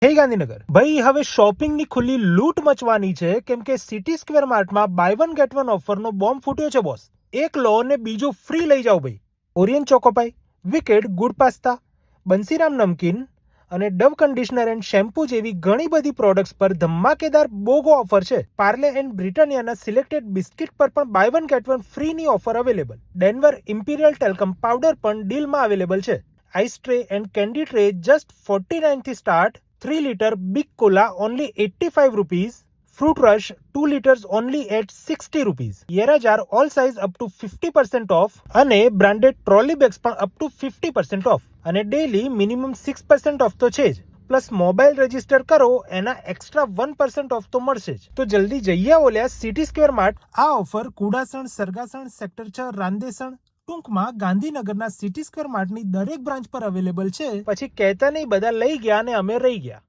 હે ગાંધીનગર ભાઈ, હવે શોપિંગની ખુલ્લી લૂંટ મચવાની છે, કેમ કે સિટી સ્ક્વેર માર્ટમાં બાય વન ગેટ વન ઓફરનો બોમ્બ ફૂટ્યો છે બોસ. એક લો ને બીજું ફ્રી લઈ જાઓ ભાઈ. ઓરિયન્ટ ચોકોપાઈ, વિકેડ ગુડ પાસ્તા, બંસીરામ નમકીન અને ડવ કન્ડિશનર એન્ડ શેમ્પૂ જેવી ઘણી બધી પ્રોડક્ટ્સ પર ધમાકેદાર બોગો ઓફર છે. પાર્લે એન્ડ બ્રિટાનિયાના સિલેક્ટેડ બિસ્કિટ પર પણ બાય વન ગેટ વન ફ્રીની offer available. Denver imperial talcum powder પણ ડીલમાં અવેલેબલ છે. Ice tray and candy tray just 49 થી start. 3 liter Big Cola only 85 rupees. Fruit Rush 2 liters only at 60 rupees. Yera jar all size up to 50% off અને branded trolley bags પણ up to 50% off અને daily minimum 6% off તો છે જ. Plus mobile register કરો એના extra 1% of તો મળશે જ. તો જલ્દી જઈએ ઓલ્યા સિટી સ્ક્વેર માર્ટ. આ ઓફર કુડાસણ, સરગાસણ, સેક્ટર 6, રાંદેસણ, ટૂંકમાં ગાંધીનગરના સિટી સ્ક્વેર માર્ટની દરેક બ્રાન્ચ પર અવેલેબલ છે. પછી કહેતા નહીં બધા લઈ ગયા અને અમે રહી ગયા.